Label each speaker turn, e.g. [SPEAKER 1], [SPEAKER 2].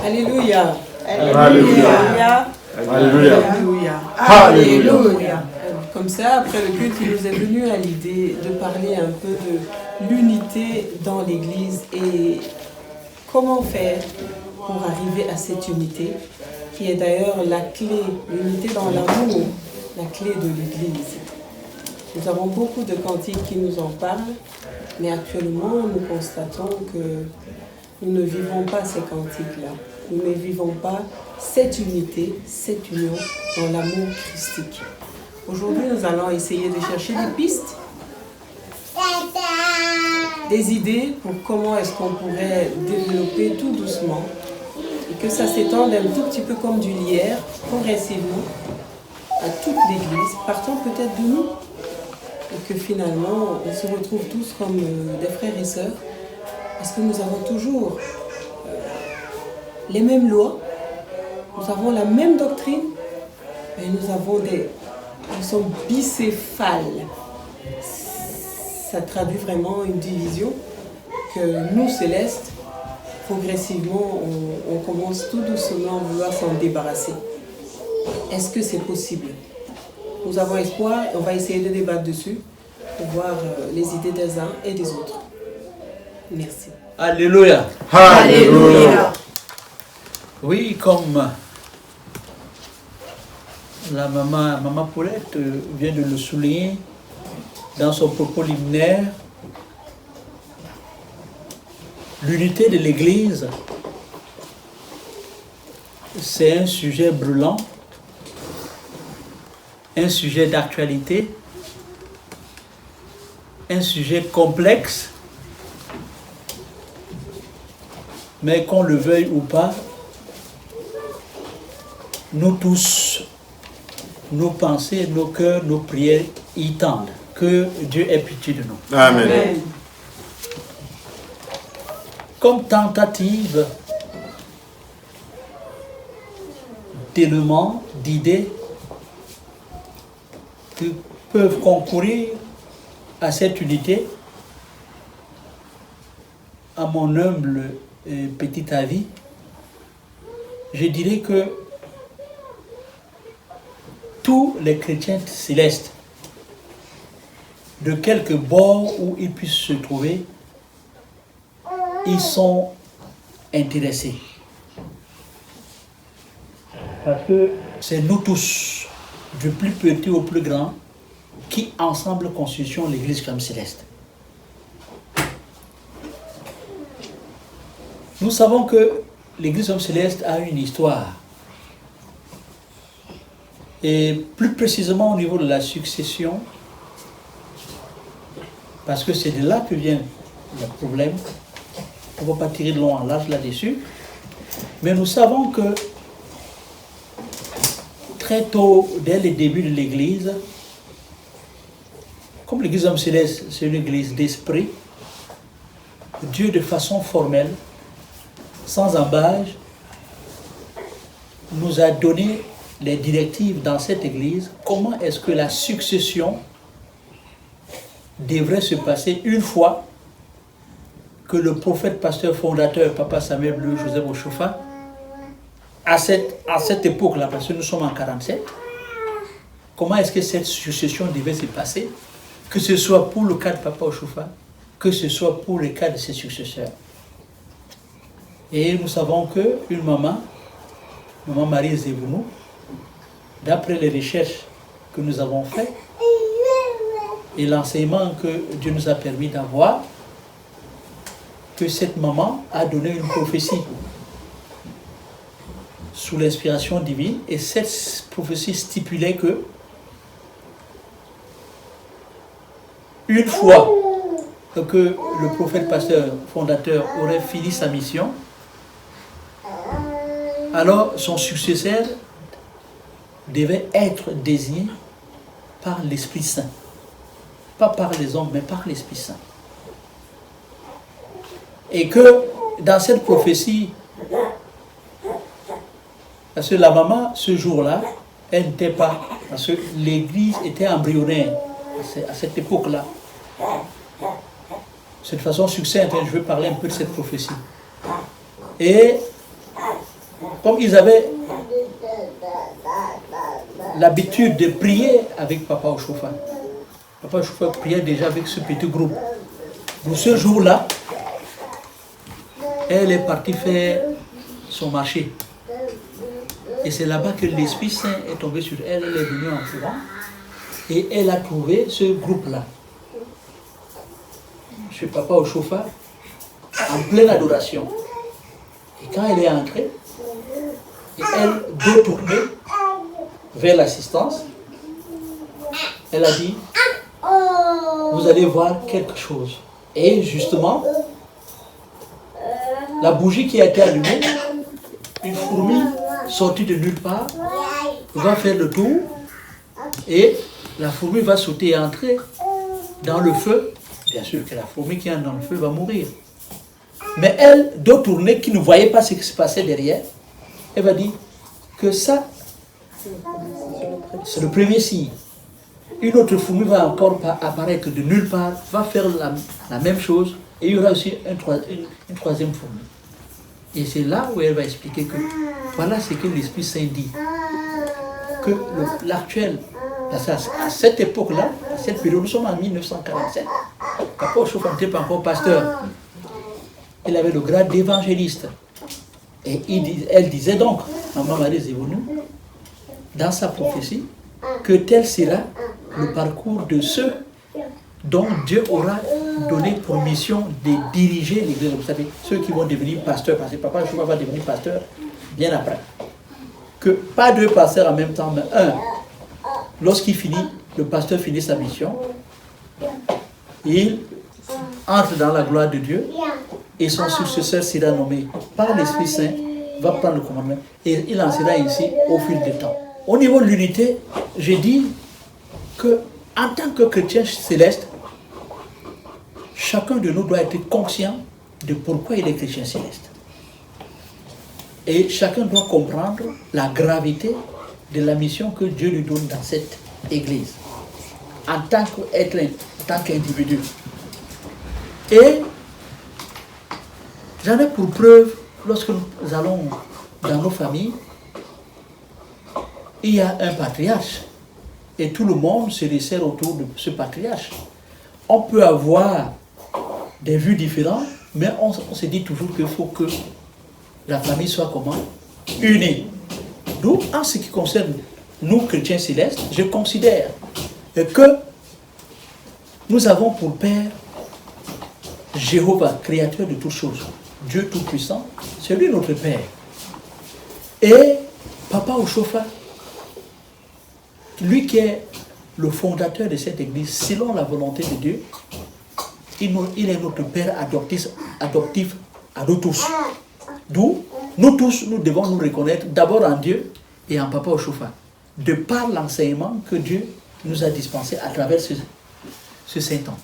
[SPEAKER 1] Alléluia.
[SPEAKER 2] Alléluia.
[SPEAKER 1] Alléluia.
[SPEAKER 2] Alléluia.
[SPEAKER 1] Alléluia. Comme ça, après le culte, il nous est venu à l'idée de parler un peu de l'unité dans l'Église et comment faire pour arriver à cette unité, qui est d'ailleurs la clé, l'unité dans l'amour, la clé de l'Église. Nous avons beaucoup de cantiques qui nous en parlent, mais actuellement, nous constatons que nous ne vivons pas ces cantiques-là. Nous ne vivons pas cette unité, cette union dans l'amour christique. Aujourd'hui, nous allons essayer de chercher des pistes, des idées pour comment est-ce qu'on pourrait développer tout doucement et que ça s'étende un tout petit peu comme du lierre, progressivement, à toute l'Église, partant peut-être de nous, et que finalement, on se retrouve tous comme des frères et sœurs, parce que nous avons toujours les mêmes lois, nous avons la même doctrine, mais nous sommes bicéphales. Ça traduit vraiment une division que nous, célestes, progressivement, on commence tout doucement à vouloir s'en débarrasser. Est-ce que c'est possible? Nous avons espoir et on va essayer de débattre dessus pour voir les idées des uns et des autres. Merci.
[SPEAKER 3] Alléluia.
[SPEAKER 2] Alléluia.
[SPEAKER 3] Oui, comme la maman Paulette vient de le souligner dans son propos liminaire, l'unité de l'Église, c'est un sujet brûlant, un sujet d'actualité, un sujet complexe, mais qu'on le veuille ou pas, nous tous, nos pensées, nos cœurs, nos prières y tendent. Que Dieu ait pitié de nous.
[SPEAKER 2] Amen.
[SPEAKER 3] Comme tentative d'éléments, d'idées qui peuvent concourir à cette unité, à mon humble petit avis, je dirais que tous les chrétiens célestes, de quelque bord où ils puissent se trouver, ils sont intéressés. Parce que c'est nous tous, du plus petit au plus grand, qui ensemble constituons l'Église comme céleste. Nous savons que l'Église comme céleste a une histoire. Et plus précisément au niveau de la succession, parce que c'est de là que vient le problème. On ne va pas tirer de long en large là-dessus. Mais nous savons que très tôt, dès le début de l'Église, comme l'Église homme céleste, c'est une Église d'esprit, Dieu de façon formelle, sans embâge, nous a donné les directives dans cette Église, comment est-ce que la succession devrait se passer une fois que le prophète, pasteur, fondateur, Papa Samuel Bleu Joseph Oshofa, à cette époque-là, parce que nous sommes en 47, comment est-ce que cette succession devait se passer, que ce soit pour le cas de Papa Oshofa, que ce soit pour le cas de ses successeurs. Et nous savons qu'une maman Marie Zebounou, d'après les recherches que nous avons faites, et l'enseignement que Dieu nous a permis d'avoir, que cette maman a donné une prophétie sous l'inspiration divine, et cette prophétie stipulait que une fois que le prophète pasteur fondateur aurait fini sa mission, alors son successeur devait être désigné par l'Esprit Saint. Pas par les hommes, mais par l'Esprit Saint. Et que dans cette prophétie, parce que la maman, ce jour-là, elle n'était pas, parce que l'Église était embryonnaire à cette époque-là. C'est de façon succincte, je veux parler un peu de cette prophétie. Et comme ils avaient l'habitude de prier avec Papa Oshofa. Papa Oshofa priait déjà avec ce petit groupe. Pour ce jour-là, elle est partie faire son marché. Et c'est là-bas que l'Esprit Saint est tombé sur elle. Elle est venue en courant. Et elle a trouvé ce groupe-là. Chez Papa Oshofa, en pleine adoration. Et quand elle est entrée, et elle doit tourner vers l'assistance, elle a dit, vous allez voir quelque chose. Et justement, la bougie qui a été allumée, une fourmi sortie de nulle part, va faire le tour et la fourmi va sauter et entrer dans le feu. Bien sûr que la fourmi qui est dans le feu va mourir. Mais elle, doit tourner, qui ne voyait pas ce qui se passait derrière, elle va dire que ça, c'est le premier signe. Une autre fourmi va encore apparaître de nulle part, va faire la même chose, et il y aura aussi une troisième fourmi. Et c'est là où elle va expliquer que voilà ce que l'Esprit Saint dit. Que l'actuel, à cette époque-là, à cette période, nous sommes en 1947, Papa Oshofa n'était pas encore pasteur. Il avait le grade d'évangéliste. Et elle disait donc, Maman Marie Zévonou, dans sa prophétie, que tel sera le parcours de ceux dont Dieu aura donné pour mission de diriger l'Église. Vous savez, ceux qui vont devenir pasteurs, parce que Papa Oshofa va devenir pasteur bien après. Que pas deux pasteurs en même temps, mais un. Lorsqu'il finit, le pasteur finit sa mission, il entre dans la gloire de Dieu et son successeur sera nommé par l'Esprit Saint, va prendre le commandement et il en sera ainsi au fil du temps. Au niveau de l'unité, j'ai dit que en tant que chrétien céleste, chacun de nous doit être conscient de pourquoi il est chrétien céleste. Et chacun doit comprendre la gravité de la mission que Dieu lui donne dans cette église, en tant qu'être, en tant qu'individu. Et j'en ai pour preuve, lorsque nous allons dans nos familles, il y a un patriarche, et tout le monde se resserre autour de ce patriarche. On peut avoir des vues différentes, mais on se dit toujours qu'il faut que la famille soit comment? Unie. D'où, en ce qui concerne nous, chrétiens célestes, je considère que nous avons pour Père Jéhovah, créateur de toutes choses, Dieu Tout-Puissant, c'est lui notre Père. Et Papa Oshofa, lui qui est le fondateur de cette église, selon la volonté de Dieu, il est notre Père adoptif à nous tous. D'où, nous tous, nous devons nous reconnaître d'abord en Dieu et en Papa Oshofa, de par l'enseignement que Dieu nous a dispensé à travers ce saint temps.